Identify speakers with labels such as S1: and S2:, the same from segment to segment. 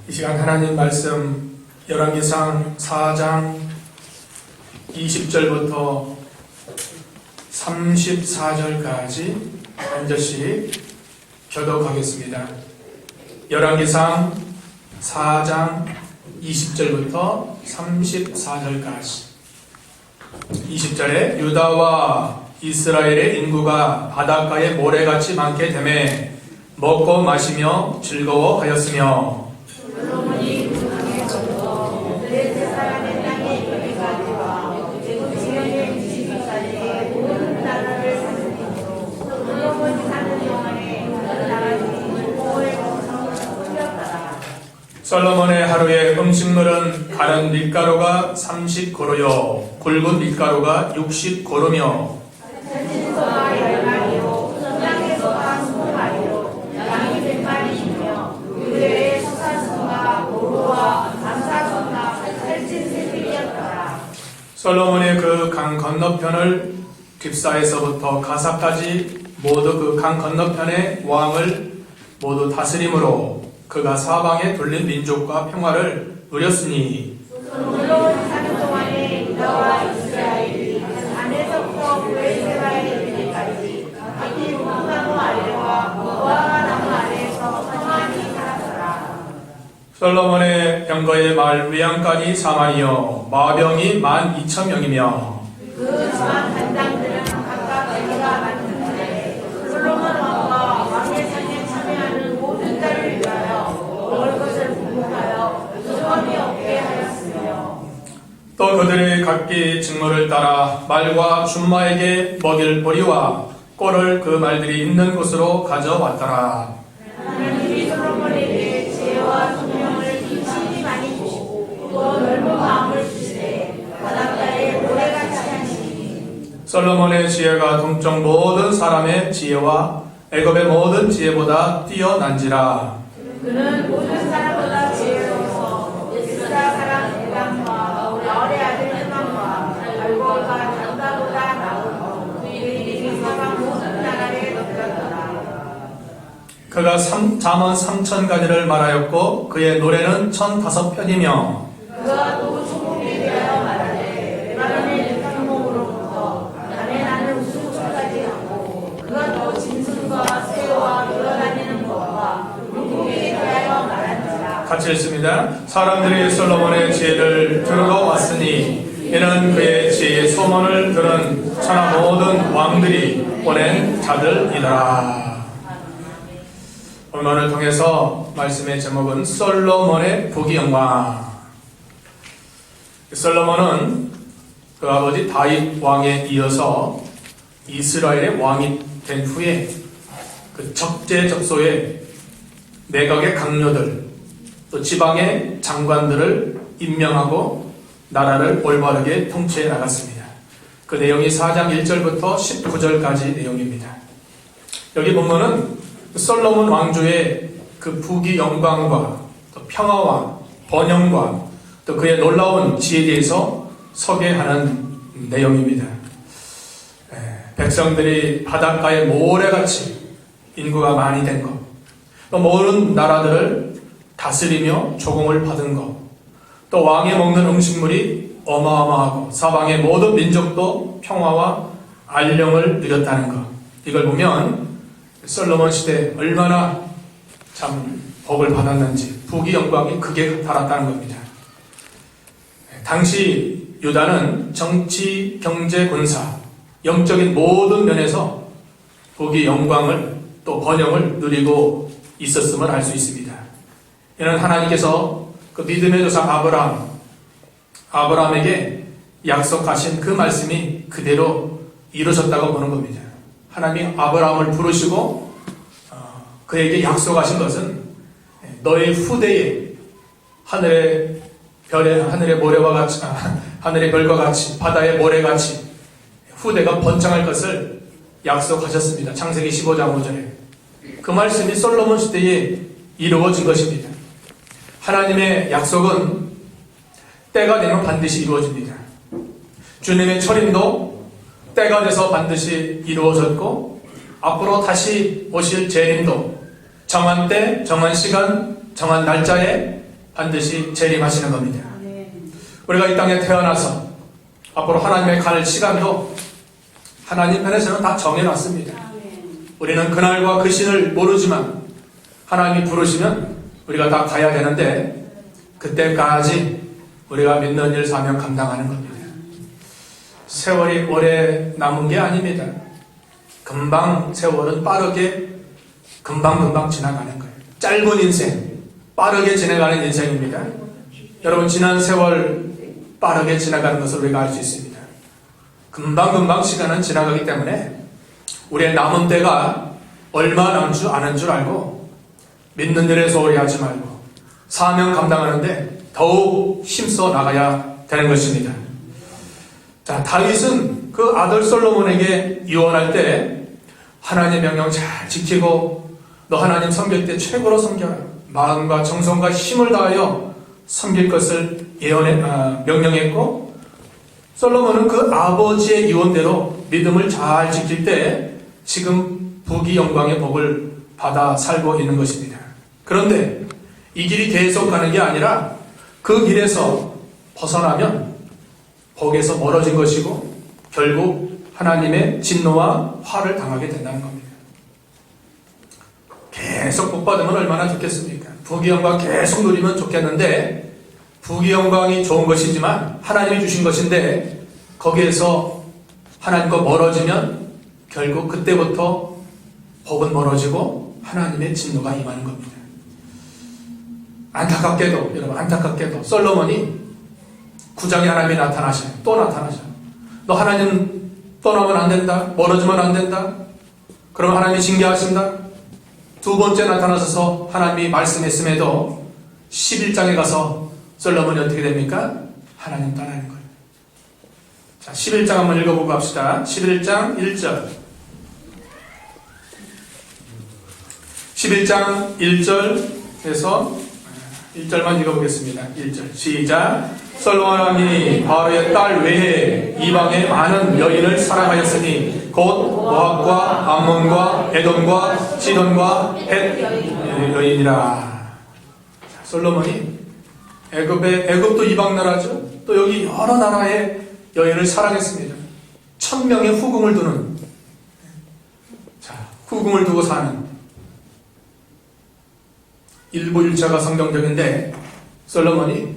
S1: 이 시간 하나님 말씀 열왕기상 4장 20절부터 34절까지 한 절씩 교독하겠습니다. 열왕기상 4장 20절부터 34절까지. 20절에 유다와 이스라엘의 인구가 바닷가에 모래같이 많게 되매 먹고 마시며 즐거워하였으며
S2: 솔로몬이 그 땅에서부터 블레셋 사람의 땅에 이르기까지와 애굽 지면의 미시기까지의 모든 나라를 다스리므로 솔로몬이 사는 동안에 그 나라들이 여호와의 공성을 올렸더라.
S1: 솔로몬의 하루의 음식물은 가는 밀가루가 30고루요 굵은 밀가루가 60고루며
S2: 살찐소가 10마리요 땅에소가 20마리요 양이 100마리이며 유대의 수산소가 고루와 감사소가 살찐 새들이었더라.
S1: 솔로몬의 그 강 건너편을 깁사에서부터 가사까지 모두 그 강 건너편의 왕을 모두 다스림으로 그가 사방에 둘린 민족과 평화를 누렸으니
S2: 솔로몬이 사는 동안에 유다와 이스라엘이 안에서부터 브엘세바에 이르기까지 각기 무화과나무 아래와 무화과나무 아래에서 평안히 살았더라.
S1: 솔로몬의 병거의 말 외양간이 4만이요 마병이 12,000명이며
S2: 그 저한 단장들은 각각 자기가 맡은 자에 솔로몬 왕과 왕의 상에 참여하는 모든 자를 위하여 먹을 것을 공급하여 부족함이 없게 하였으며
S1: 또 그들이 각기 직무를 따라 말과 준마에게 먹일 보리와 꼴을 그 말들이 있는 곳으로 가져왔더라.
S2: 하나님이 솔로몬에게 지혜와 총명을 힘이 많이 주시고 또 넓은 마음을 주시되 바닷가에 모래같이 하시니
S1: 솔로몬의 지혜가 동쪽 모든 사람의 지혜와 애굽의 모든 지혜보다 뛰어난지라.
S2: 그는 모든 사람보다 지혜로워서 예스라 사람 에람과 나홀의 아들 헤만과 알고가 단가보다 나오고 그들이 사방 모든 나라에 넘겼더라.
S1: 그가 잠언 3,000가지를 말하였고 그의 노래는 1,005편이며
S2: 그가 또 총국에 대하여 말하되 레바논의 일평목으로부터 남의 나는 우수초까지 하고 그가 또 짐승과 새와 돌아다니는 것과 물고기에 대하여 말한지라.
S1: 같이 읽습니다. 사람들이 솔로몬의 지혜를 들으러 왔으니 이는 그의 지혜의 소문을 들은 천하 모든 왕들이 보낸 자들이더라. 오늘을 통해서 말씀의 제목은 솔로몬의 부귀영광. 솔로몬은 그 아버지 다윗 왕에 이어서 이스라엘의 왕이 된 후에 그 적재적소에 내각의 강요들 또 지방의 장관들을 임명하고 나라를 올바르게 통치해 나갔습니다. 그 내용이 4장 1절부터 19절까지 내용입니다. 여기 보면은 솔로몬 왕조의 그 부귀 영광과 또 평화와 번영과 또 그의 놀라운 지혜에 대해서 소개하는 내용입니다. 백성들이 바닷가에 모래같이 인구가 많이 된 것, 또 모든 나라들을 다스리며 조공을 받은 것, 또 왕이 먹는 음식물이 어마어마하고 사방의 모든 민족도 평화와 안녕을 누렸다는 것. 이걸 보면 솔로몬 시대에 얼마나 참 복을 받았는지 부귀 영광이 극에 달았다는 겁니다. 당시 유다는 정치, 경제, 군사, 영적인 모든 면에서 부귀 영광을 또 번영을 누리고 있었음을 알 수 있습니다. 이는 하나님께서 그 믿음의 조상 아브라함에게 약속하신 그 말씀이 그대로 이루어졌다고 보는 겁니다. 하나님이 아브라함을 부르시고 그에게 약속하신 것은 너의 후대에 하늘의 별의 하늘의 모래와 같이 하늘의 별과 같이 바다의 모래같이 후대가 번창할 것을 약속하셨습니다. 창세기 15장 5절에 그 말씀이 솔로몬 시대에 이루어진 것입니다. 하나님의 약속은 때가 되면 반드시 이루어집니다. 주님의 철임도 때가 돼서 반드시 이루어졌고 앞으로 다시 오실 재림도 정한 때, 정한 시간, 정한 날짜에 반드시 재림하시는 겁니다.
S2: 아멘.
S1: 우리가 이 땅에 태어나서 앞으로 하나님의 갈 시간도 하나님 편에서는 다 정해놨습니다.
S2: 아멘.
S1: 우리는 그날과 그 신을 모르지만 하나님이 부르시면 우리가 다 가야 되는데 그때까지 우리가 믿는 일 사명 감당하는 겁니다. 세월이 오래 남은 게 아닙니다. 금방 세월은 빠르게 금방 지나가는 거예요. 짧은 인생, 빠르게 지나가는 인생입니다. 여러분 지난 세월 빠르게 지나가는 것을 우리가 알 수 있습니다. 금방 시간은 지나가기 때문에 우리의 남은 때가 얼마 남지 않은 줄 알고 믿는 일에 소홀히 하지 말고 사명 감당하는데 더욱 힘써 나가야 되는 것입니다. 자, 다윗은 그 아들 솔로몬에게 유언할 때 하나님의 명령 잘 지키고 너 하나님 섬길 때 최고로 섬겨라. 마음과 정성과 힘을 다하여 섬길 것을 명령했고 솔로몬은 그 아버지의 유언대로 믿음을 잘 지킬 때 지금 부귀 영광의 복을 받아 살고 있는 것입니다. 그런데 이 길이 계속 가는 게 아니라 그 길에서 벗어나면 복에서 멀어진 것이고 결국 하나님의 진노와 화를 당하게 된다는 겁니다. 계속 복 받으면 얼마나 좋겠습니까? 부귀 영광 계속 누리면 좋겠는데 부귀 영광이 좋은 것이지만 하나님이 주신 것인데 거기에서 하나님과 멀어지면 결국 그때부터 복은 멀어지고 하나님의 진노가 임하는 겁니다. 안타깝게도 여러분 안타깝게도 솔로몬이 9장에 하나님이 나타나셔요. 또 나타나셔요. 너 하나님 떠나면 안 된다. 멀어지면 안 된다. 그럼 하나님이 징계하신다. 두 번째 나타나셔서 하나님이 말씀했음에도 11장에 가서 솔로몬이 어떻게 됩니까? 하나님 떠나는 거예요. 자, 11장 한번 읽어보고 합시다. 11장 1절. 11장 1절에서 1절만 읽어보겠습니다. 1절 시작. 솔로몬 왕이 바로의 딸 외에 이방의 많은 여인을 사랑하였으니 곧 모압과 암몬과 에돔과 시돈과 헷 여인이라. 솔로몬이 애굽도 이방 나라죠. 또 여기 여러 나라의 여인을 사랑했습니다. 1000명의 후궁을 두는, 후궁을 두고 사는 일부일자가 성경적인데 솔로몬이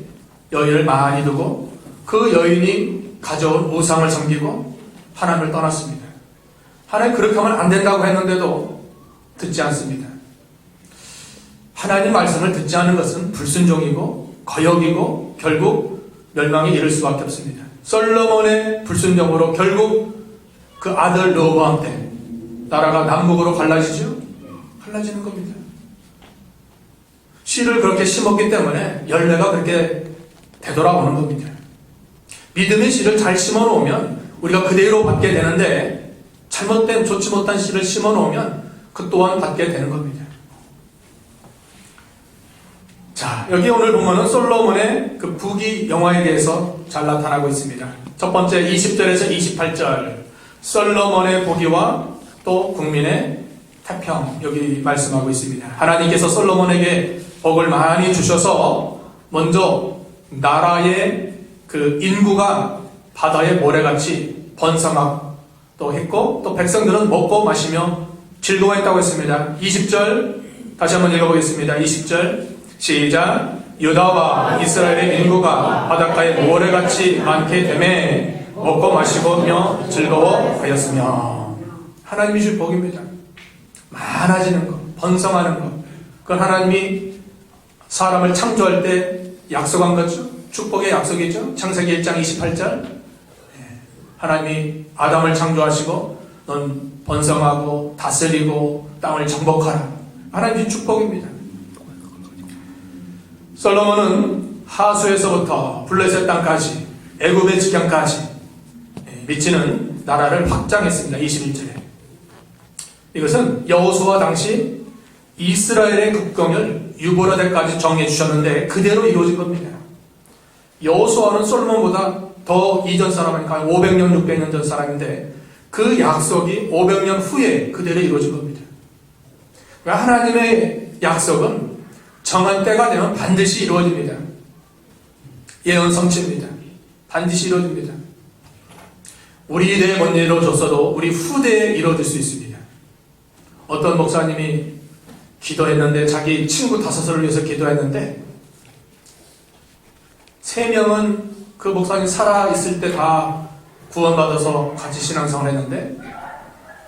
S1: 여인을 많이 두고 그 여인이 가져온 우상을 섬기고 하나님을 떠났습니다. 하나님 그렇게 하면 안 된다고 했는데도 듣지 않습니다. 하나님 말씀을 듣지 않는 것은 불순종이고 거역이고 결국 멸망에 이를 수밖에 없습니다. 솔로몬의 불순종으로 결국 그 아들 르호보암 때 나라가 남북으로 갈라지죠? 갈라지는 겁니다. 씨를 그렇게 심었기 때문에 열매가 그렇게 되돌아오는 겁니다. 믿음의 씨를 잘 심어놓으면 우리가 그대로 받게 되는데 잘못된 좋지 못한 씨를 심어놓으면 그 또한 받게 되는 겁니다. 자, 여기 오늘 보면은 솔로몬의 그 부귀 영화에 대해서 잘 나타나고 있습니다. 첫 번째 20절에서 28절 솔로몬의 부귀와 또 국민의 태평 여기 말씀하고 있습니다. 하나님께서 솔로몬에게 복을 많이 주셔서 먼저 나라의 그 인구가 바다의 모래같이 번성하고 했고 또 백성들은 먹고 마시며 즐거워했다고 했습니다. 20절 다시 한번 읽어보겠습니다. 20절 시작. 유다와 이스라엘의 인구가 바닷가에 모래같이 많게 되매 먹고 마시고며 즐거워하였으며 하나님이 줄 복입니다. 많아지는 것, 번성하는 것. 그건 하나님이 사람을 창조할 때 약속한 거죠. 축복의 약속이죠. 창세기 1장 28절 하나님이 아담을 창조하시고 넌 번성하고 다스리고 땅을 정복하라. 하나님의 축복입니다. 솔로몬은 하수에서부터 블레셋 땅까지 애굽의 지경까지 미치는 나라를 확장했습니다. 21절에 이것은 여호수아 당시 이스라엘의 국경을 유브라데까지 정해 주셨는데 그대로 이루어진 겁니다. 여호수아는 솔로몬보다 더 이전 사람이니까 500년, 600년 전 사람인데 그 약속이 500년 후에 그대로 이루어진 겁니다. 그러니까 하나님의 약속은 정한 때가 되면 반드시 이루어집니다. 예언 성취입니다. 반드시 이루어집니다. 우리 대에 못 이루어졌어도 우리 후대에 이루어질 수 있습니다. 어떤 목사님이 기도했는데 자기 친구 5을 위해서 기도했는데 3명은 그 목사님 살아있을 때 다 구원받아서 같이 신앙생활을 했는데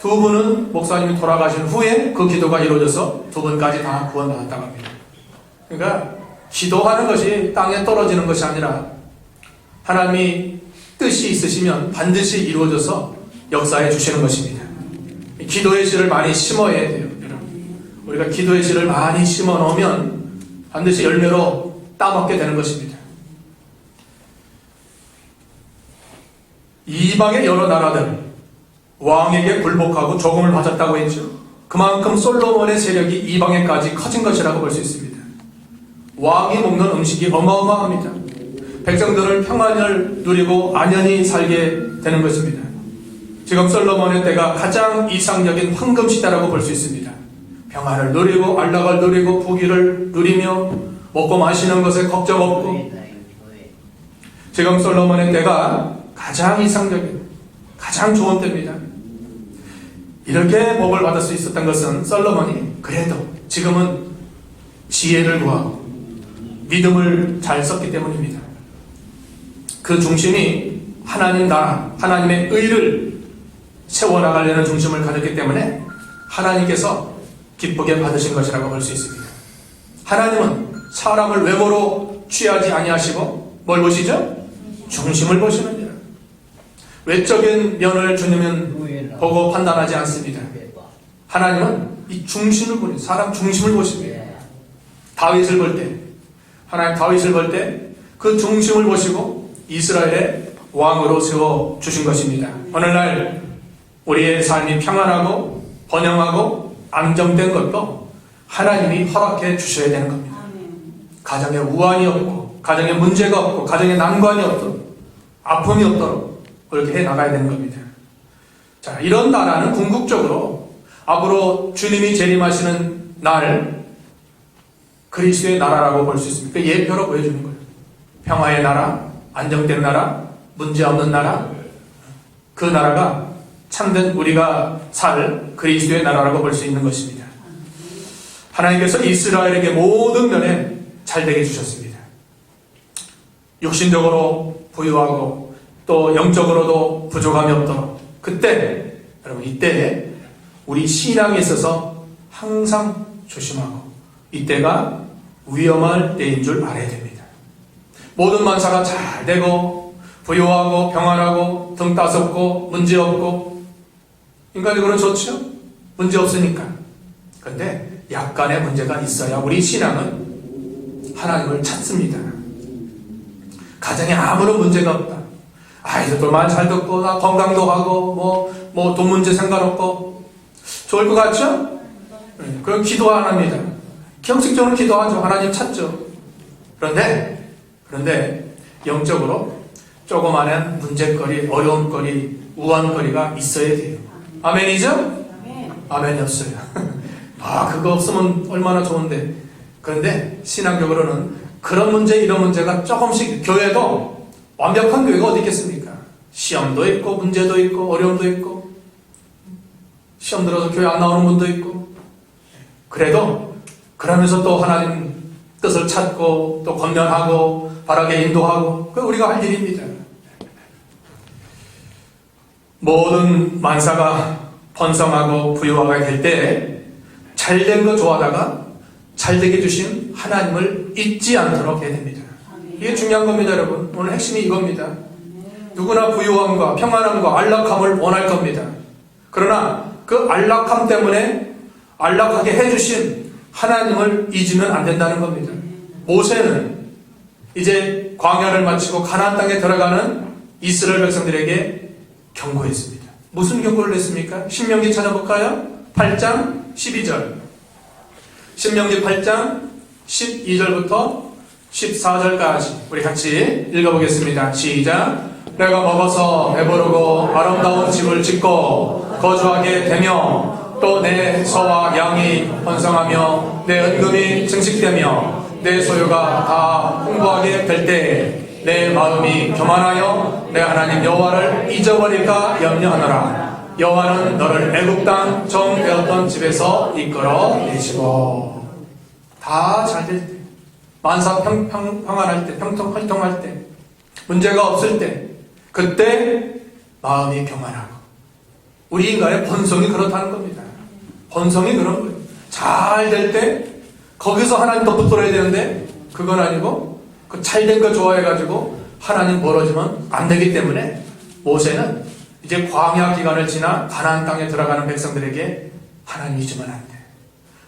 S1: 2분은 목사님이 돌아가신 후에 그 기도가 이루어져서 2분까지 다 구원받았다고 합니다. 그러니까 기도하는 것이 땅에 떨어지는 것이 아니라 하나님이 뜻이 있으시면 반드시 이루어져서 역사해 주시는 것입니다. 기도의 씨를 많이 심어야 돼요. 여러분. 우리가 기도의 씨를 많이 심어 놓으면 반드시 열매로 따먹게 되는 것입니다. 이방의 여러 나라들 왕에게 굴복하고 조공을 바쳤다고 했죠. 그만큼 솔로몬의 세력이 이방에까지 커진 것이라고 볼 수 있습니다. 왕이 먹는 음식이 어마어마합니다. 백성들은 평안을 누리고 안연히 살게 되는 것입니다. 지금 솔로몬의 때가 가장 이상적인 황금 시대라고 볼 수 있습니다. 평안을 누리고 안락을 누리고 부귀를 누리며 먹고 마시는 것에 걱정 없고, 지금 솔로몬의 때가 가장 이상적인, 가장 좋은 때입니다. 이렇게 복을 받을 수 있었던 것은 솔로몬이 그래도 지금은 지혜를 구하고 믿음을 잘 썼기 때문입니다. 그 중심이 하나님 나라, 하나님의 의를 세워나가려는 중심을 가졌기 때문에 하나님께서 기쁘게 받으신 것이라고 볼 수 있습니다. 하나님은 사람을 외모로 취하지 아니하시고 뭘 보시죠? 중심을 보시느니라. 외적인 면을 주님은 보고 판단하지 않습니다. 하나님은 이 중심을 보니 사람 중심을 보십니다. 다윗을 볼 때, 하나님 다윗을 볼 때 그 중심을 보시고 이스라엘의 왕으로 세워 주신 것입니다. 오늘날 우리의 삶이 평안하고 번영하고 안정된 것도 하나님이 허락해 주셔야 되는 겁니다. 가정에 우환이 없고 가정에 문제가 없고 가정에 난관이 없도록 아픔이 없도록 그렇게 해 나가야 되는 겁니다. 자, 이런 나라는 궁극적으로 앞으로 주님이 재림하시는 날 그리스도의 나라라고 볼 수 있습니다. 그 예표로 보여주는 거예요. 평화의 나라, 안정된 나라, 문제 없는 나라, 그 나라가 참된 우리가 살 그리스도의 나라라고 볼 수 있는 것입니다. 하나님께서 이스라엘에게 모든 면에 잘되게 주셨습니다. 육신적으로 부유하고 또 영적으로도 부족함이 없도록, 그때 여러분 이때에 우리 신앙에 있어서 항상 조심하고 이때가 위험할 때인 줄 알아야 됩니다. 모든 만사가 잘 되고 부유하고 평안하고 등 따숩고 문제 없고 인간적으로 좋죠? 문제 없으니까. 그런데 약간의 문제가 있어야 우리 신앙은 하나님을 찾습니다. 가정에 아무런 문제가 없다. 아이들만 잘 듣고 나 건강도 하고 뭐 돈 문제 상관없고 좋을 것 같죠? 그럼 기도 안 합니다. 형식적으로 기도하죠. 하나님 찾죠. 그런데 영적으로 조그마한 문제거리, 어려움거리, 우환거리가 있어야 돼요. 아멘이죠? 아멘이 없어요. 그거 없으면 얼마나 좋은데. 그런데 신앙적으로는 그런 문제, 이런 문제가 조금씩, 교회도 완벽한 교회가 어디 있겠습니까? 시험도 있고 문제도 있고 어려움도 있고 시험 들어서 교회 안 나오는 분도 있고, 그래도 그러면서 또 하나님 뜻을 찾고 또 권면하고 바르게 인도하고, 그게 우리가 할 일입니다. 모든 만사가 번성하고 부유하게 될 때 잘된 거 좋아하다가 잘되게 주신 하나님을 잊지 않도록 해야 됩니다. 이게 중요한 겁니다. 여러분, 오늘 핵심이 이겁니다. 누구나 부유함과 평안함과 안락함을 원할 겁니다. 그러나 그 안락함 때문에 안락하게 해주신 하나님을 잊으면 안 된다는 겁니다. 모세는 이제 광야를 마치고 가나안 땅에 들어가는 이스라엘 백성들에게 경고했습니다. 무슨 경고를 했습니까? 신명기 찾아볼까요? 8장 12절. 신명기 8장 12절부터 14절까지 우리 같이 읽어보겠습니다. 시작. 내가 먹어서 배부르고 아름다운 집을 짓고 거주하게 되며 또 내 소와 양이 번성하며 내 은금이 증식되며 내 소유가 다 풍부하게 될 때에 내 마음이 교만하여 내 하나님 여호와를 잊어버릴까 염려하노라. 여호와는 너를 애굽 땅 정 되었던 집에서 이끌어 내시고. 다 잘 될 때, 만사 평안할 때, 활동할 때, 문제가 없을 때, 그때 마음이 교만하고. 우리 인간의 본성이 그렇다는 겁니다. 본성이 그런 거예요. 잘 될 때 거기서 하나님 더 붙들어야 되는데 그건 아니고 그 잘된 거 좋아해가지고 하나님 멀어지면 안 되기 때문에 모세는 이제 광야 기간을 지나 가나안 땅에 들어가는 백성들에게 하나님 잊으면 안 돼.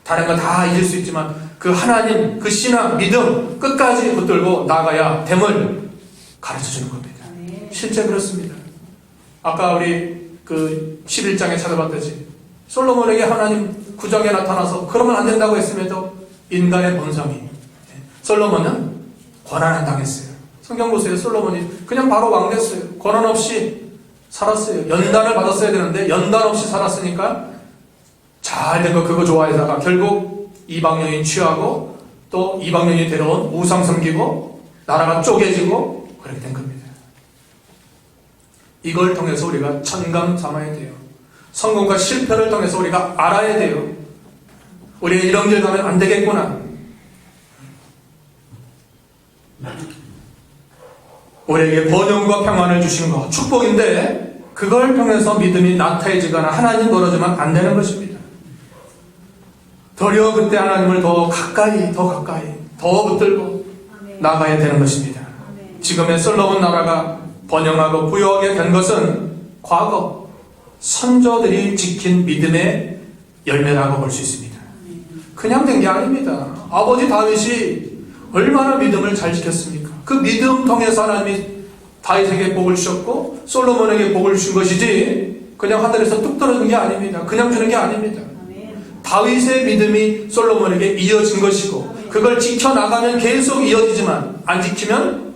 S1: 다른 거 다 잊을 수 있지만 그 하나님, 그 신앙, 믿음 끝까지 붙들고 나가야 됨을 가르쳐주는 겁니다. 실제 그렇습니다. 아까 우리 그 11장에 찾아봤듯이 솔로몬에게 하나님 구정에 나타나서 그러면 안 된다고 했음에도 인간의 본성이, 솔로몬은 고난을 당했어요. 성경 보세요. 솔로몬이 그냥 바로 왕 됐어요. 고난 없이 살았어요. 연단을 받았어야 되는데 연단 없이 살았으니까 잘된 거 그거 좋아하다가 결국 이방 여인 취하고 또 이방 여인이 데려온 우상 섬기고 나라가 쪼개지고 그렇게 된 겁니다. 이걸 통해서 우리가 천감 삼아야 돼요. 성공과 실패를 통해서 우리가 알아야 돼요. 우리가 이런 길 가면 안 되겠구나. 우리에게 번영과 평안을 주신 거 축복인데 그걸 통해서 믿음이 나태해지거나 하나님 멀어지면 안 되는 것입니다. 도리어 그때 하나님을 더 가까이 더 붙들고 나가야 되는 것입니다. 지금의 솔로몬 나라가 번영하고 부유하게 된 것은 과거 선조들이 지킨 믿음의 열매라고 볼 수 있습니다. 그냥 된 게 아닙니다. 아버지 다윗이 얼마나 믿음을 잘 지켰습니까? 그 믿음 통해서 하나님이 다윗에게 복을 주셨고 솔로몬에게 복을 주신 것이지 그냥 하늘에서 뚝 떨어진 게 아닙니다. 그냥 주는 게 아닙니다. 다윗의 믿음이 솔로몬에게 이어진 것이고 그걸 지켜나가면 계속 이어지지만 안 지키면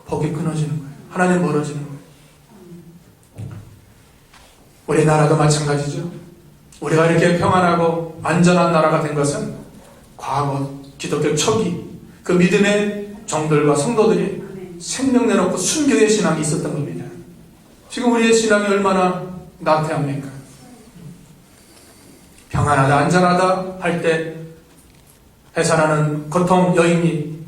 S1: 복이 끊어지는 거예요. 하나님 멀어지는 거예요. 우리나라도 마찬가지죠. 우리가 이렇게 평안하고 안전한 나라가 된 것은 과거 기독교 초기 그 믿음의 종들과 성도들이 생명 내놓고 순교의 신앙이 있었던 겁니다. 지금 우리의 신앙이 얼마나 나태합니까? 평안하다 안전하다 할 때 해산하는 고통 여인이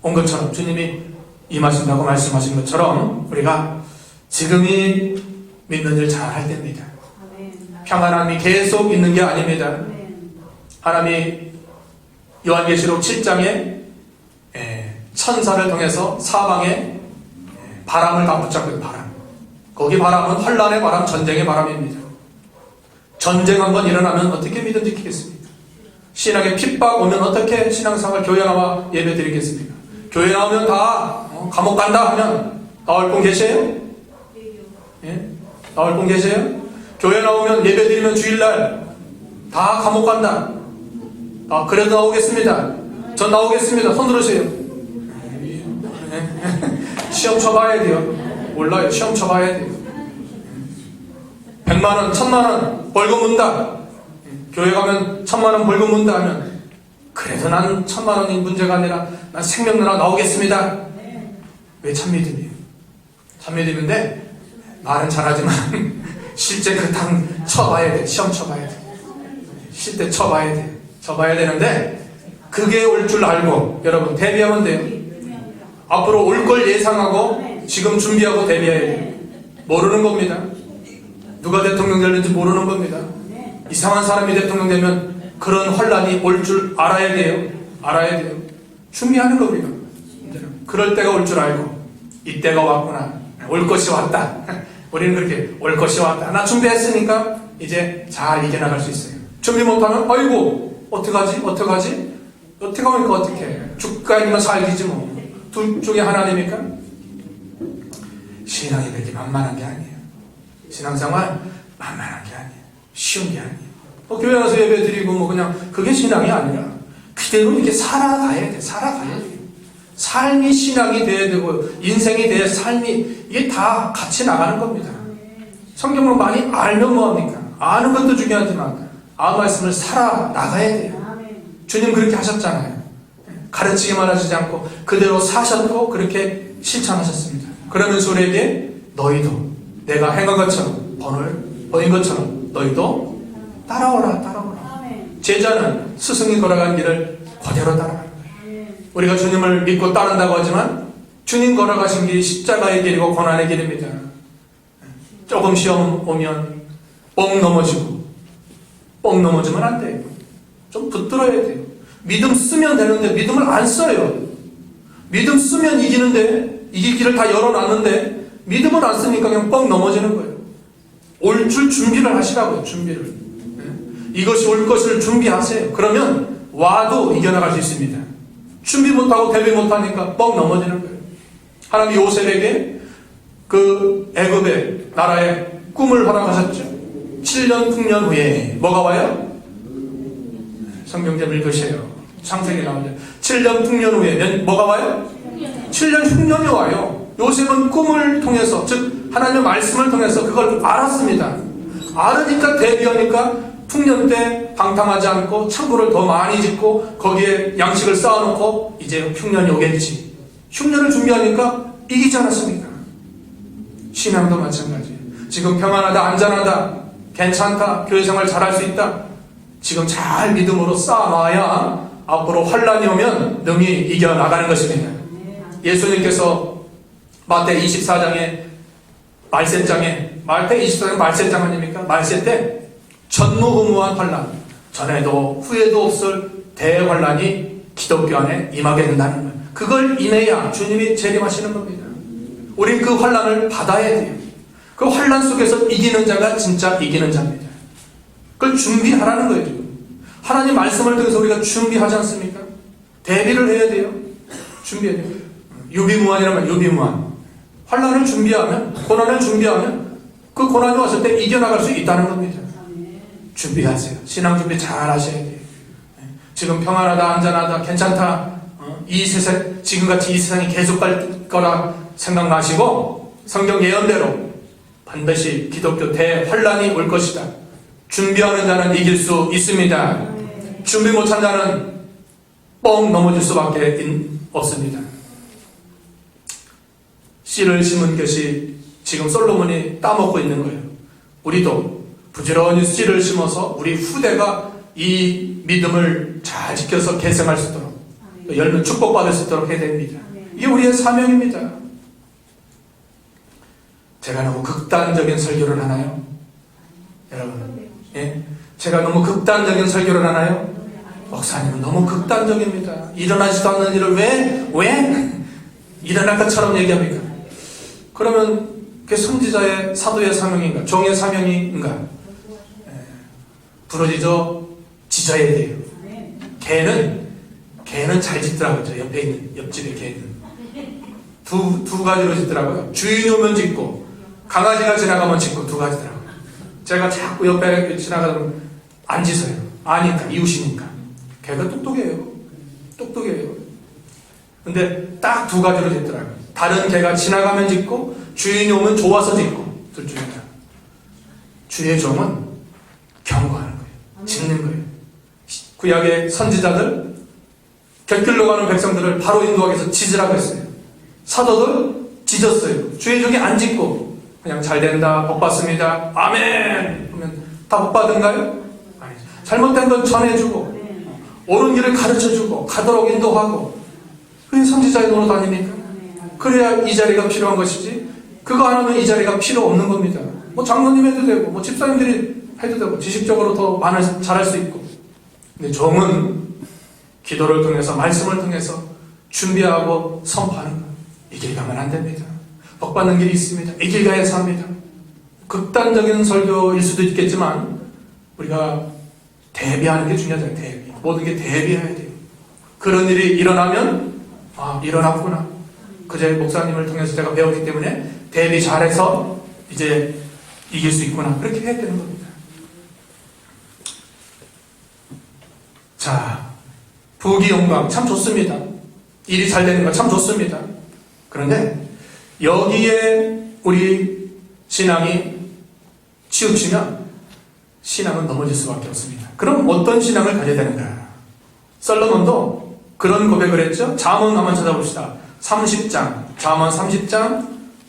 S1: 온 것처럼 주님이 임하신다고 말씀하신 것처럼 우리가 지금이 믿는 일 잘 할 때입니다. 평안함이 계속 있는 게 아닙니다. 하나님이 요한계시록 7장에 천사를 통해서 사방에 바람을 다 붙잡는 바람. 거기 바람은 환란의 바람, 전쟁의 바람입니다. 전쟁 한번 일어나면 어떻게 믿음 지키겠습니까? 신앙에 핍박 오면 어떻게 신앙생활 교회 나와 예배 드리겠습니까? 교회 나오면 다 감옥 간다 하면 나올 분 계세요? 예? 나올 분 계세요? 교회 나오면 예배 드리면 주일날 다 감옥 간다. 아, 그래도 나오겠습니다. 전 나오겠습니다. 손 들으세요. 시험 쳐봐야 돼요. 몰라요. 시험 쳐봐야 돼요. 100만원, 1000만원 벌금 문다. 교회 가면 1000만원 벌금 문다 하면 그래도 난 1000만원이 문제가 아니라 난 생명 나라 나오겠습니다. 왜 참믿음이에요? 참믿음인데 말은 잘하지만 실제 그 당 쳐봐야 돼. 시험 쳐봐야 돼. 실제 쳐봐야 돼. 쳐봐야 되는데 그게 올 줄 알고 여러분 대비하면 돼요. 앞으로 올 걸 예상하고 지금 준비하고 대비해야 돼요. 모르는 겁니다. 누가 대통령 될는지 모르는 겁니다. 이상한 사람이 대통령 되면 그런 혼란이 올 줄 알아야 돼요. 알아야 돼요. 준비하는 겁니다. 그럴 때가 올 줄 알고 이때가 왔구나. 올 것이 왔다. 우리는 그렇게 올 것이 왔다. 나 준비했으니까 이제 잘 이겨나갈 수 있어요. 준비 못하면 아이고 어떡하지? 어떻게 하니까 어떡해. 죽가 아니면 살기지 뭐. 둘 중에 하나입니까? 신앙이 그렇게 만만한 게 아니에요. 신앙생활 만만한 게 아니에요. 쉬운 게 아니에요. 교회 가서 예배 드리고 뭐 그냥 그게 신앙이 아니라 그대로 이렇게 살아가야 돼. 살아가야 돼. 삶이 신앙이 돼야 되고 인생이 돼야 삶이 이게 다 같이 나가는 겁니다. 성경을 많이 알면 뭐합니까? 아는 것도 중요하지만 아 말씀을 살아나가야 돼요. 주님 그렇게 하셨잖아요. 가르치기만 하시지 않고 그대로 사셨고 그렇게 실천하셨습니다. 그러면서 우리에게 너희도 내가 행한 것처럼 본을 보인 것처럼 너희도 따라오라 따라오라. 제자는 스승이 걸어간 길을 그대로 따라가는 거예요. 우리가 주님을 믿고 따른다고 하지만 주님 걸어가신 길이 십자가의 길이고 고난의 길입니다. 조금 시험 오면 뻥 넘어지면 안 돼요. 좀 붙들어야 돼요. 믿음 쓰면 되는데 믿음을 안 써요. 믿음 쓰면 이기는데 이길 길을 다 열어놨는데 믿음을 안 쓰니까 그냥 뻥 넘어지는 거예요. 올 줄 준비를 하시라고요. 준비를. 이것이 올 것을 준비하세요. 그러면 와도 이겨나갈 수 있습니다. 준비 못하고 대비 못하니까 뻥 넘어지는 거예요. 하나님 요셉에게 그 애굽의 나라의 꿈을 허락하셨죠. 7년 풍년 후에 뭐가 와요? 성경 좀 읽으세요. 창세기 나오죠. 7년 풍년 후에 뭐가 와요? 7년 흉년이 와요. 요셉은 꿈을 통해서 즉 하나님의 말씀을 통해서 그걸 알았습니다. 알으니까 대비하니까 풍년 때 방탕하지 않고 창고를 더 많이 짓고 거기에 양식을 쌓아놓고 이제 흉년이 오겠지. 흉년을 준비하니까 이기지 않았습니까? 신앙도 마찬가지예요. 지금 평안하다, 안전하다, 괜찮다, 교회생활 잘할 수 있다. 지금 잘 믿음으로 쌓아놔야 앞으로 환란이 오면 능히 이겨나가는 것입니다. 예수님께서 마태 24장에 마태 24장 말세장 아닙니까? 말세 때 전무후무한 환란, 전에도 후에도 없을 대환란이 기독교 안에 임하게 된다는 거예요. 그걸 인해야 주님이 재림하시는 겁니다. 우린 그 환란을 받아야 돼요. 그 환란 속에서 이기는 자가 진짜 이기는 자입니다. 그걸 준비하라는 거예요. 지금. 하나님 말씀을 통해서 우리가 준비하지 않습니까? 대비를 해야 돼요. 준비해야 돼요. 유비무환이라면 유비무환. 환란을 준비하면, 고난을 준비하면 그 고난이 왔을 때 이겨나갈 수 있다는 겁니다. 준비하세요. 신앙 준비 잘 하셔야 돼요. 지금 평안하다, 안전하다, 괜찮다. 이 세상, 지금같이 이 세상이 계속 갈 거라 생각나시고 성경 예언대로 반드시 기독교 대환란이 올 것이다. 준비하는 자는 이길 수 있습니다. 준비 못한 자는 뻥 넘어질 수밖에 없습니다. 씨를 심은 것이 지금 솔로몬이 따먹고 있는 거예요. 우리도 부지런히 씨를 심어서 우리 후대가 이 믿음을 잘 지켜서 계승할 수 있도록 열매 축복받을 수 있도록 해야 됩니다. 이게 우리의 사명입니다. 제가 너무 극단적인 설교를 하나요? 여러분, 예? 제가 너무 극단적인 설교를 하나요? 목사님은 너무 극단적입니다. 일어나지도 않는 일을 왜 일어날 것처럼 얘기합니까? 그러면 그게 선지자의 사도의 사명인가? 종의 사명인가? 부러지죠? 짖어야 돼요. 개는 잘 짖더라고요. 저 옆에 있는 옆집의 개는 두 가지로 짖더라고요. 주인이 오면 짖고 강아지가 지나가면 짖고 두 가지더라고요. 제가 자꾸 옆에 지나가면 안 짖어요. 아니까 이웃이니까. 개가 똑똑해요. 근데 딱 두 가지로 짖더라고요. 다른 개가 지나가면 짖고 주인이 오면 좋아서 짖고 둘 중에 하나. 주의 종은 경고하는 거예요. 짖는 거예요. 구약의 선지자들 곁길로 가는 백성들을 바로 인도하기 위해서 짖으라고 했어요. 사도들 짖었어요. 주의 종이 안 짖고 그냥 잘 된다, 복 받습니다, 아멘 하면 다 복 받은가요? 아니죠. 잘못된 건 전해주고 옳은 길을 가르쳐주고 가도록 인도하고 그게 선지자의 노릇 아닙니까? 그래야 이 자리가 필요한 것이지 그거 안 하면 이 자리가 필요 없는 겁니다. 뭐 장로님 해도 되고 뭐 집사님들이 해도 되고 지식적으로 더 잘할 수 있고 근데 종은 기도를 통해서 말씀을 통해서 준비하고 선포하는 거예요. 이 길 가면 안 됩니다. 복 받는 길이 있습니다. 이 길 가야 삽니다. 극단적인 설교일 수도 있겠지만 우리가 대비하는 게 중요하잖아요. 대비. 모든 게 대비해야 돼요. 그런 일이 일어나면 일어났구나. 그제 목사님을 통해서 제가 배웠기 때문에 대비 잘해서 이제 이길 수 있구나. 그렇게 해야 되는 겁니다. 자, 부귀영광 참 좋습니다. 일이 잘 되는 거 참 좋습니다. 그런데 여기에 우리 신앙이 치우치면 신앙은 넘어질 수밖에 없습니다. 그럼 어떤 신앙을 가져야 되는가? 솔로몬도 그런 고백을 했죠. 잠언 한번 찾아봅시다. 30장, 잠언 30장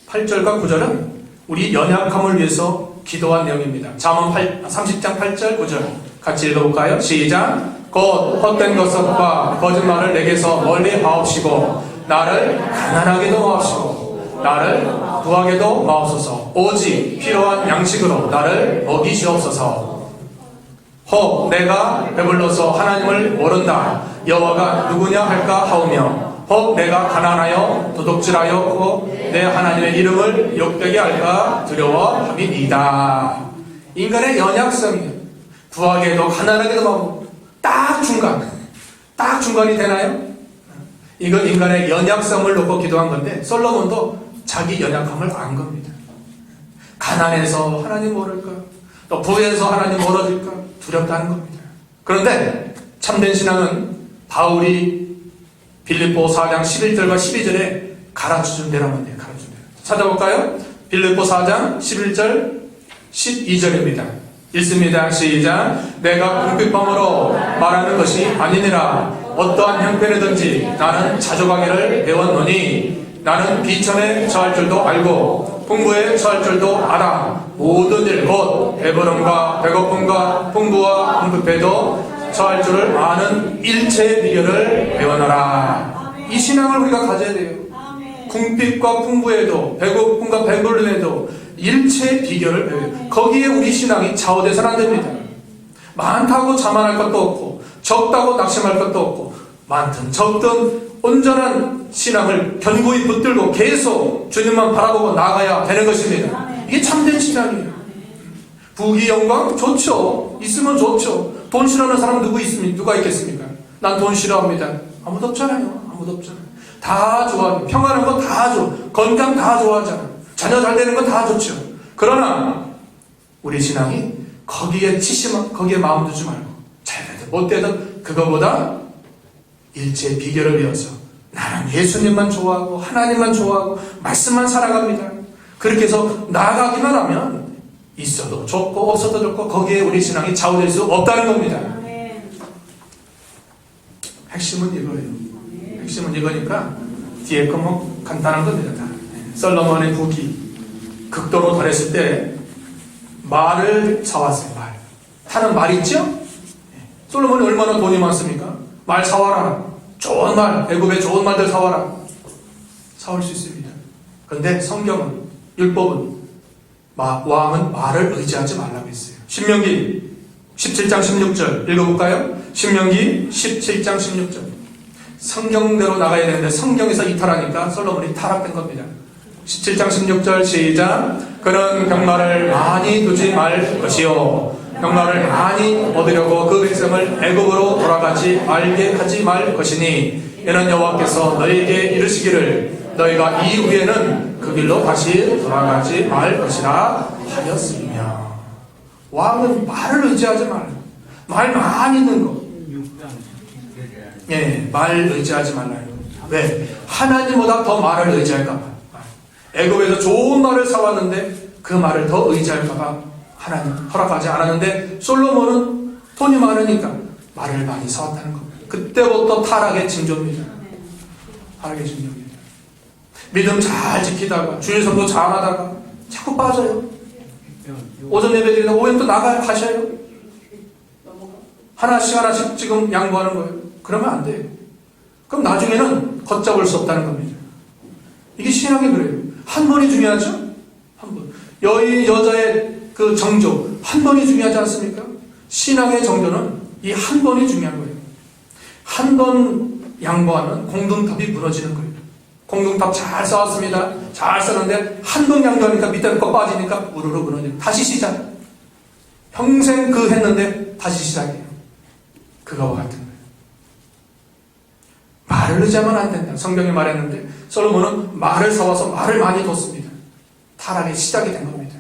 S1: 8절과 9절은 우리 연약함을 위해서 기도한 내용입니다. 잠언 30장 8절 9절 같이 읽어볼까요? 시작. 곧 헛된 것과 거짓말을 내게서 멀리 하옵시고 나를 가난하게도 마옵시고 나를 부하게도 마옵소서. 오직 필요한 양식으로 나를 먹이시옵소서. 혹 내가 배불러서 하나님을 모른다. 여호와가 누구냐 할까 하오며 혹 내가 가난하여 도둑질하여 내 하나님의 이름을 욕되게 할까 두려워함이니이다. 인간의 연약성이요. 부하게도 가난하게도 마옵고 딱 중간이 되나요? 이건 인간의 연약성을 놓고 기도한 건데 솔로몬도 자기 연약함을 안 겁니다. 가난해서 하나님 모를까? 또 부에서 하나님 멀어질까? 두렵다는 겁니다. 그런데 참된 신앙은 바울이 빌립보 4장 11절과 12절에 가르쳐준 대로만 돼요. 가르쳐준 대로. 찾아볼까요? 빌립보 4장 11절 12절입니다. 읽습니다. 시작. 내가 궁핍함으로 말하는 것이 아니니라. 어떠한 형편이든지 나는 자족하기를 배웠노니 나는 비천에 처할 줄도 알고 풍부에 처할 줄도 알아. 모든 일 곧 배부름과 배고픔과 풍부와 궁핍에도 처할 줄을 아는 일체의 비결을 배워놔라. 이 신앙을 우리가 가져야 돼요. 궁핍과 풍부에도 배고픔과 배부름에도 일체의 비결을 배워요. 거기에 우리 신앙이 좌우돼서는 안 됩니다. 많다고 자만할 것도 없고 적다고 낙심할 것도 없고 많든 적든 온전한 신앙을 견고히 붙들고 계속 주님만 바라보고 나가야 되는 것입니다. 이게 참된 신앙이에요. 부귀 영광 좋죠. 있으면 좋죠. 돈 싫어하는 사람 누가 있겠습니까? 난 돈 싫어합니다. 아무도 없잖아요. 아무도 없잖아요. 다 좋아해요. 평안한 건 다 좋아. 건강 다 좋아하잖아요. 자녀 잘 되는 건 다 좋죠. 그러나 우리 신앙이 거기에 거기에 마음 두지 말고 잘 되든 못 되든 그거보다 일체의 비결을 배워서 나는 예수님만 좋아하고 하나님만 좋아하고 말씀만 살아갑니다. 그렇게 해서 나아가기만 하면 있어도 좋고 없어도 좋고 거기에 우리 신앙이 좌우될 수 없다는 겁니다. 핵심은 이거예요. 핵심은 이거니까 뒤에 거 뭐 간단한 겁니다. 다. 솔로몬의 부귀 극도로 달했을 때 말을 사왔어요. 타는 말 있죠? 솔로몬이 얼마나 돈이 많습니까? 말 사와라. 좋은 말, 애굽의 좋은 말들 사와라. 사올 수 있습니다. 그런데 성경은, 율법은 왕은 말을 의지하지 말라고 했어요. 신명기 17장 16절 읽어볼까요? 신명기 17장 16절. 성경대로 나가야 되는데 성경에서 이탈하니까 솔로몬이 타락된 겁니다. 17장 16절 시작. 그는 병마를 많이 두지 말 것이요 병마를 많이 얻으려고 그 백성을 애굽으로 돌아가지 말게 하지 말 것이니 이는 여호와께서 너희에게 이르시기를 너희가 이후에는 그 길로 다시 돌아가지 말 것이라 하였으며. 왕은 말을 의지하지 말라. 말 많이 있는 거. 예, 말 의지하지 말라요. 왜? 하나님보다 더 말을 의지할까 봐. 애굽에서 좋은 말을 사왔는데 그 말을 더 의지할까 봐 하나님 허락하지 않았는데 솔로몬은 돈이 많으니까 말을 많이 사왔다는 겁니다. 그때부터 타락의 징조입니다. 타락의 징조입니다. 믿음 잘 지키다가 주일 성도 잘하다가 자꾸 빠져요. 오전 예배 드리다가 오후에 또 가셔요. 하나씩 지금 양보하는 거예요. 그러면 안 돼요. 그럼 나중에는 걷잡을 수 없다는 겁니다. 이게 신앙이 그래요. 한 번이 중요하죠? 한 번. 여자의 그 정조, 한 번이 중요하지 않습니까? 신앙의 정조는 이 한 번이 중요한 거예요. 한 번 양보하면 공동탑이 무너지는 거예요. 공동탑 잘 쌓았습니다. 잘 쌓았는데 한 번 양보하니까 밑에 거 빠지니까 우르르 무너져요. 다시 시작. 평생 그 했는데 다시 시작이에요. 그거와 같은 거예요. 말을 의지하면 안 된다. 성경이 말했는데 솔로몬은 말을 사와서 말을 많이 뒀습니다. 타락의 시작이 된 겁니다.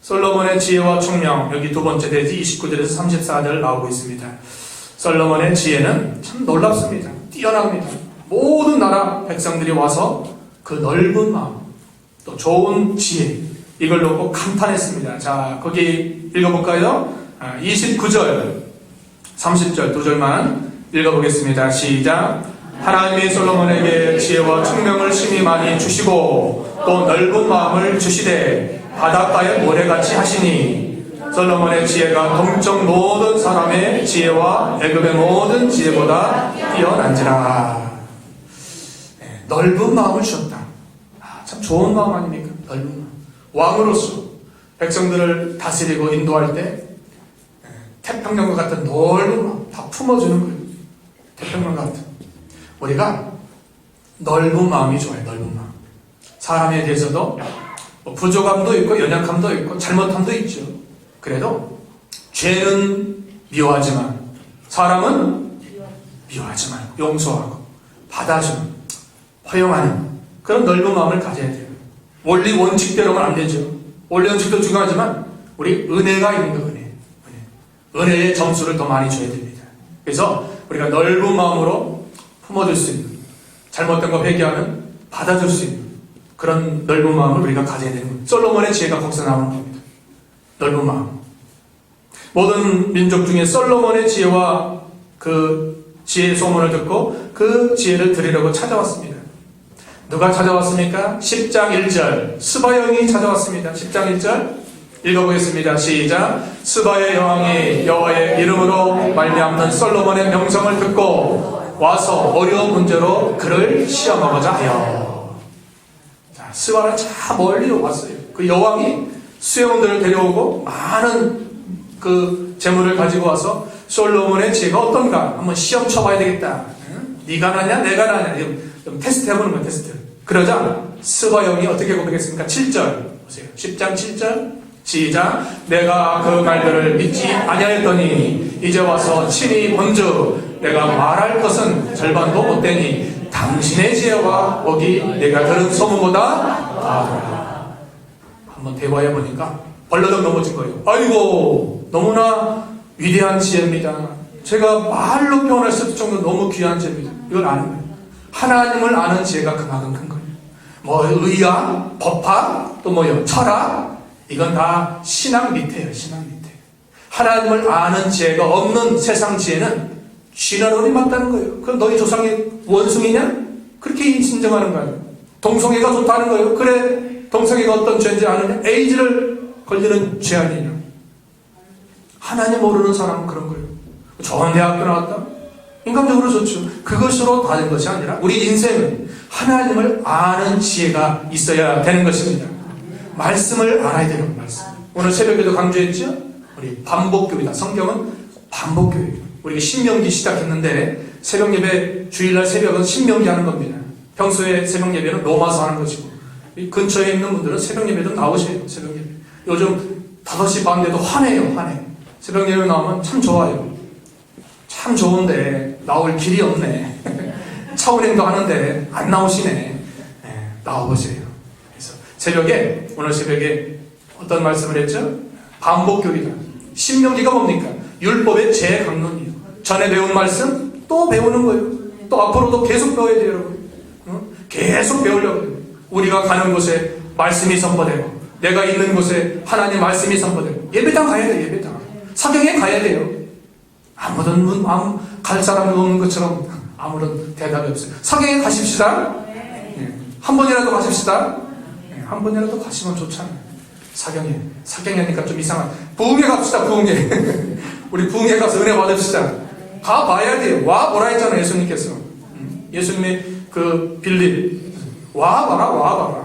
S1: 솔로몬의 지혜와 총명, 여기 두 번째 대지 29절에서 34절 나오고 있습니다. 솔로몬의 지혜는 참 놀랍습니다. 뛰어납니다. 모든 나라 백성들이 와서 그 넓은 마음, 또 좋은 지혜, 이걸 놓고 감탄했습니다. 자, 거기 읽어볼까요? 29절, 30절 두 절만 읽어보겠습니다. 시작. 하나님이 솔로몬에게 지혜와 총명을 심히 많이 주시고 또 넓은 마음을 주시되 바닷가의 모래같이 하시니 솔로몬의 지혜가 동쪽 모든 사람의 지혜와 애굽의 모든 지혜보다 뛰어난지라. 넓은 마음을 주셨다. 참 좋은 마음 아닙니까? 넓은 마음. 왕으로서 백성들을 다스리고 인도할 때 태평양과 같은 넓은 마음 다 품어주는 거예요. 태평양 같은. 우리가 넓은 마음이 좋아요. 넓은 마음. 사람에 대해서도 부족함도 있고 연약함도 있고 잘못함도 있죠. 그래도 죄는 미워하지만 사람은 미워하지만 용서하고 받아주는 허용하는 그런 넓은 마음을 가져야 돼요. 원리 원칙대로는 안 되죠. 원리 원칙도 중요하지만 우리 은혜가 있는 거 은혜의 점수를 더 많이 줘야 됩니다. 그래서 우리가 넓은 마음으로 품어줄 수 있는 잘못된 거 회개하면 받아줄 수 있는 그런 넓은 마음을 우리가 가져야 되는 겁니다. 솔로몬의 지혜가 거기서 나오는 겁니다. 넓은 마음. 모든 민족 중에 솔로몬의 지혜와 그 지혜의 소문을 듣고 그 지혜를 드리려고 찾아왔습니다. 누가 찾아왔습니까? 10장 1절 스바형이 찾아왔습니다. 10장 1절 읽어보겠습니다. 시작. 스바의 여왕이 여호와의 이름으로 말미암는 솔로몬의 명성을 듣고 와서 어려운 문제로 그를 시험하고자 하여. 자, 스바는 참 멀리 왔어요. 그 여왕이 수행원들을 데려오고 많은 그 재물을 가지고 와서 솔로몬의 지혜가 어떤가 한번 시험 쳐봐야 되겠다. 응? 네가 나냐 내가 나냐 좀 테스트 해보는 거야. 테스트. 그러자 스바 영이 어떻게 고백했습니까? 7절 보세요. 10장 7절 시작. 내가 그 말들을 믿지 아니하였더니 이제 와서 친히 본즉 내가 말할 것은 절반도 못되니 당신의 지혜와 복이 내가 들은 소문보다 나아더라. 한번 대화해 보니까 벌러덩 넘어진 거예요. 아이고 너무나 위대한 지혜입니다. 제가 말로 표현할 수 없을 정도로 너무 귀한 지혜입니다. 이걸 아는 거예요. 하나님을 아는 지혜가 그만큼 큰 거예요. 뭐 의학, 법학, 또 뭐요 철학 이건 다 신앙 밑에요. 신앙 밑에. 하나님을 아는 지혜가 없는 세상 지혜는 쥐나론이 맞다는 거예요. 그럼 너희 조상이 원숭이냐? 그렇게 인정하는 거예요. 동성애가 좋다는 거예요. 그래 동성애가 어떤 죄인지 아느냐? 에이즈를 걸리는 죄 아니냐? 하나님 모르는 사람은 그런 거예요. 좋은 대학교 나왔다? 인간적으로 좋죠. 그것으로 다른 것이 아니라 우리 인생은 하나님을 아는 지혜가 있어야 되는 것입니다. 말씀을 알아야 되는 말씀. 오늘 새벽에도 강조했죠? 우리 반복교회다. 성경은 반복교회. 우리가 신명기 시작했는데 새벽 예배 주일날 새벽은 신명기 하는 겁니다. 평소에 새벽 예배는 로마서 하는 것이고 이 근처에 있는 분들은 새벽 예배도 나오셔요. 새벽 예배. 요즘 5시 반 돼도 환해요. 환해. 새벽 예배 나오면 참 좋아요. 참 좋은데 나올 길이 없네. 차 운행도 하는데 안 나오시네. 네, 나와보세요. 그래서 새벽에 오늘 새벽에 어떤 말씀을 했죠? 반복교리다. 신명기가 뭡니까? 율법의 재강론이에요. 전에 배운 말씀 또 배우는 거예요. 또 앞으로도 계속 배워야 돼요, 여러분. 계속 배우려고 해요. 우리가 가는 곳에 말씀이 선포되고 내가 있는 곳에 하나님 말씀이 선포되고 예배당 가야 돼요. 예배당. 사경에 가야 돼요. 아무런 갈 사람이 없는 것처럼 아무런 대답이 없어요. 사경에 가십시다. 한 번이라도 가십시다. 한 번이라도 가시면 좋잖아요. 사경에 하니까 좀 이상한. 부흥회 갑시다. 부흥회. 우리 부흥회 가서 은혜 받읍시다. 가봐야 돼요. 와보라 했잖아요. 예수님께서. 예수님의 그 빌립 와봐라.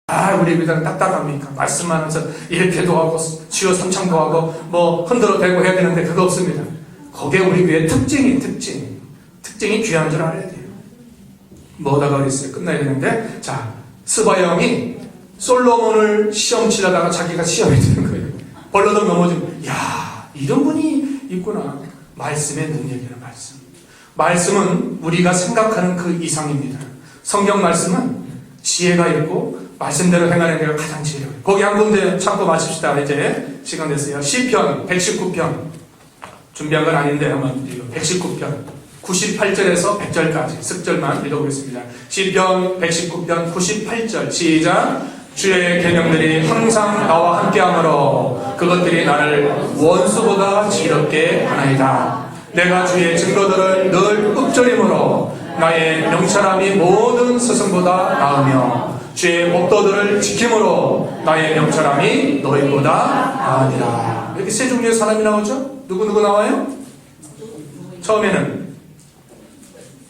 S1: 아, 우리 그냥 딱딱합니까? 말씀만 하면서 이렇게도 하고 치유 삼창도 하고 뭐 흔들어 대고 해야 되는데 그거 없습니다. 거기에 우리 교회 특징이 귀한 줄 알아야 돼요. 뭐다가 그랬어요. 끝나야 되는데 자, 스바 영이 솔로몬을 시험 치려다가 자기가 시험이 되는 거예요. 벌러덩 넘어지면 야, 이런 분이 있구나. 말씀의 능력이라는 말씀. 말씀은 우리가 생각하는 그 이상입니다. 성경 말씀은 지혜가 있고 말씀대로 행하는 게 가장 지혜로워요. 거기 한 군데 참고 마칩시다. 이제 시간 됐어요. 시편 119편 준비한 건 아닌데 한번 119편 98절에서 100절까지 습절만 읽어보겠습니다. 시편 119편 98절 시작. 주의 계명들이 항상 나와 함께하므로 그것들이 나를 원수보다 지럽게 하나이다. 내가 주의 증거들을 늘 읊조림으로 나의 명철함이 모든 스승보다 나으며 주의 법도들을 지킴으로 나의 명철함이 너희보다 나으니라. 이렇게 세 종류의 사람이 나오죠? 누구 나와요? 처음에는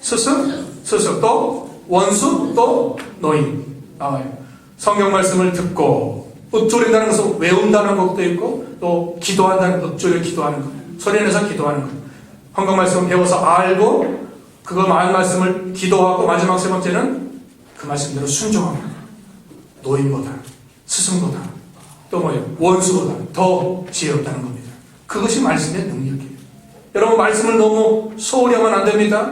S1: 스승, 또 원수, 또 노인 나와요. 성경 말씀을 듣고 읊조린다는 것은 외운다는 것도 있고 또 기도한다는 읊조려 기도하는 것, 소리내서 기도하는 것. 성경 말씀을 배워서 알고 그거 말씀을 기도하고 마지막 세 번째는 그 말씀대로 순종합니다. 노인보다, 스승보다, 또 뭐예요? 원수보다 더 지혜롭다는 겁니다. 그것이 말씀의 능력이에요. 여러분, 말씀을 너무 소홀히 하면 안 됩니다.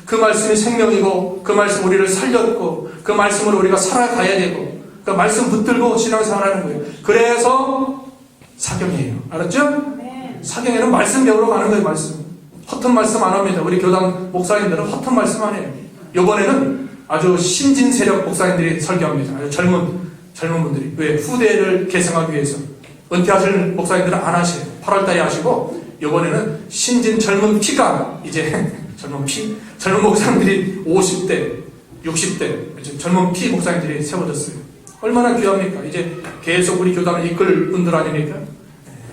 S1: 그 말씀이 생명이고 그 말씀 우리를 살렸고 그 말씀으로 우리가 살아가야 되고 그 말씀 붙들고 신앙생활하는 거예요. 그래서 사경이에요. 알았죠? 사경에는 말씀 배우러 가는 거예요. 말씀. 허튼 말씀 안 합니다. 우리 교당 목사님들은 허튼 말씀 안 해요. 이번에는 아주 신진 세력 목사님들이 설교합니다. 아주 젊은 분들이. 왜? 후대를 계승하기 위해서. 은퇴하실 목사님들은 안 하세요. 8월달에 하시고 이번에는 신진 젊은 피가 이제 젊은 목사님들이 50대, 60대 젊은 피 목사님들이 세워졌어요. 얼마나 귀합니까? 이제 계속 우리 교단을 이끌 분들 아닙니까?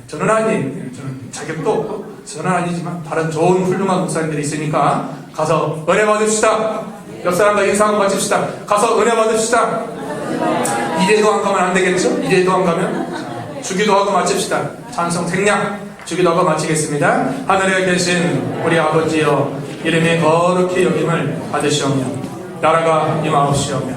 S1: 저는 아니에요. 저는 자격도 없고 저는 아니지만 다른 좋은 훌륭한 목사님들이 있으니까 가서 은혜 받읍시다. 옆 사람과 인사하고 마칩시다. 가서 은혜 받읍시다. 이래도 안 가면 안 되겠죠? 이래도 안 가면 주기도 하고 마칩시다. 찬송 생략 주기도 하고 마치겠습니다. 하늘에 계신 우리 아버지여, 이름이 거룩히 여김을 받으시오며 나라가 임하옵시오며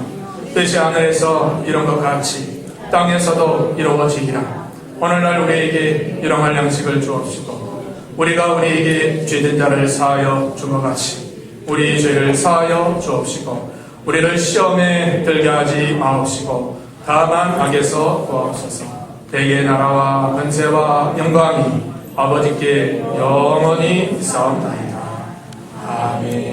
S1: 뜻이 하늘에서 이룬 것 같이 땅에서도 이루어지리라. 오늘날 우리에게 일용할 양식을 주옵시고 우리가 우리에게 죄된 자를 사하여 준 것 같이 우리 죄를 사하여 주옵시고 우리를 시험에 들게 하지 마옵시고 다만 악에서 구하옵소서. 대의 나라와 권세와 영광이 아버지께 영원히 있사옵나이다. 아멘.